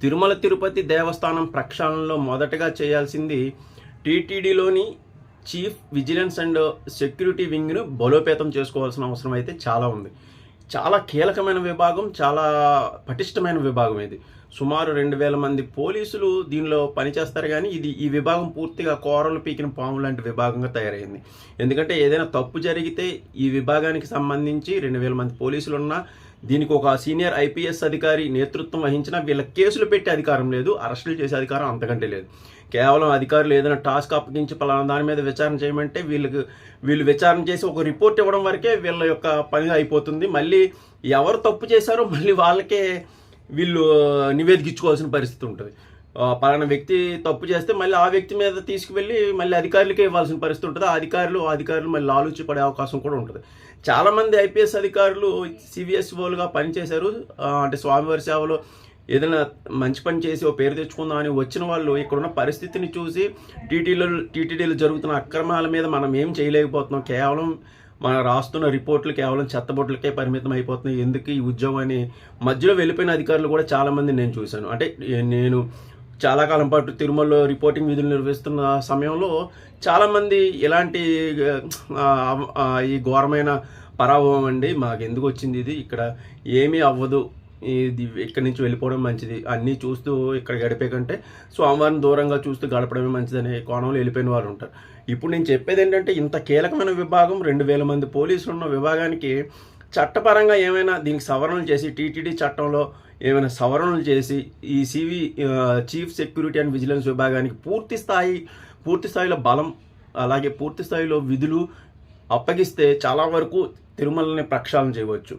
తిరుమల తిరుపతి దేవస్థానం ప్రక్షాళనలో మొదటగా చేయాల్సింది టీటీడీలోని chief vigilance and security వింగ్ను బలోపేతం చేసుకోవాల్సిన అవసరం అయితే చాలా ఉంది. చాలా కీలకమైన విభాగం, చాలా పటిష్టమైన విభాగం ఇది. సుమారు 2000 మంది పోలీసులు దీనిలో పనిచేస్తారు. కానీ ఈ విభాగం పూర్తిగా కోరలు పీకిన పాము లాంటి విభాగంగా తయారైంది. ఎందుకంటే ఏదైనా తప్పు జరిగితే ఈ విభాగానికి సంబంధించి 2000 మంది పోలీసులు ఉన్నా, దీనికి ఒక సీనియర్ ఐపీఎస్ అధికారి నేతృత్వం వహించినా వీళ్ళ కేసులు పెట్టే అధికారం లేదు, అరెస్టులు చేసే అధికారం అంతకంటే లేదు. కేవలం అధికారులు ఏదైనా టాస్క్ అప్పగించి పలానా దాని మీద విచారణ చేయమంటే వీళ్ళు విచారణ చేసి ఒక రిపోర్ట్ ఇవ్వడం వరకే వీళ్ళ యొక్క పని అయిపోతుంది. మళ్ళీ ఎవరు తప్పు చేశారో మళ్ళీ వాళ్ళకే వీళ్ళు నివేదించుకోవాల్సిన పరిస్థితి ఉంటుంది. పలానా వ్యక్తి తప్పు చేస్తే మళ్ళీ ఆ వ్యక్తి మీద తీసుకువెళ్ళి మళ్ళీ అధికారులకే ఇవ్వాల్సిన పరిస్థితి ఉంటుంది. అధికారులు మళ్ళీ ఆలోచి పడే అవకాశం కూడా ఉంటుంది. చాలామంది ఐపీఎస్ అధికారులు సివిఎస్ఓలుగా పనిచేశారు. అంటే స్వామివారి సేవలో ఏదైనా మంచి పని చేసి ఓ పేరు తెచ్చుకుందామని వచ్చిన వాళ్ళు ఇక్కడున్న పరిస్థితిని చూసి టీటీడీలో జరుగుతున్న అక్రమాల మీద మనం ఏం చేయలేకపోతున్నాం, కేవలం మనం రాస్తున్న రిపోర్ట్లు కేవలం చెత్తబొట్లకే పరిమితం అయిపోతున్నాయి, ఎందుకు ఈ ఉద్యోగం అని మధ్యలో వెళ్ళిపోయిన అధికారులు కూడా చాలామంది నేను చూశాను. అంటే నేను చాలా కాలం పాటు తిరుమలలో రిపోర్టింగ్ విధులు నిర్వహిస్తున్న సమయంలో చాలామంది ఇలాంటి ఈ ఘోరమైన పరాభవం అండి, మాకు ఎందుకు వచ్చింది ఇది, ఇక్కడ ఏమీ అవ్వదు, ఇది ఇక్కడి నుంచి వెళ్ళిపోవడం మంచిది, అన్నీ చూస్తూ ఇక్కడ గడిపే కంటే స్వామివారిని దూరంగా చూస్తూ గడపడమే మంచిది అనే కోణంలో వెళ్ళిపోయిన వారు ఉంటారు. ఇప్పుడు నేను చెప్పేది ఏంటంటే, ఇంత కీలకమైన విభాగం 2000 మంది పోలీసులు ఉన్న విభాగానికి చట్టపరంగా ఏమైనా దీనికి సవరణలు చేసి, టీటీడీ చట్టంలో ఏమైనా సవరణలు చేసి ఈ చీఫ్ సెక్యూరిటీ అండ్ విజిలెన్స్ విభాగానికి పూర్తి స్థాయిలో బలం, అలాగే పూర్తి స్థాయిలో విధులు అప్పగిస్తే చాలా వరకు తిరుమలని ప్రక్షాళన చేయవచ్చు.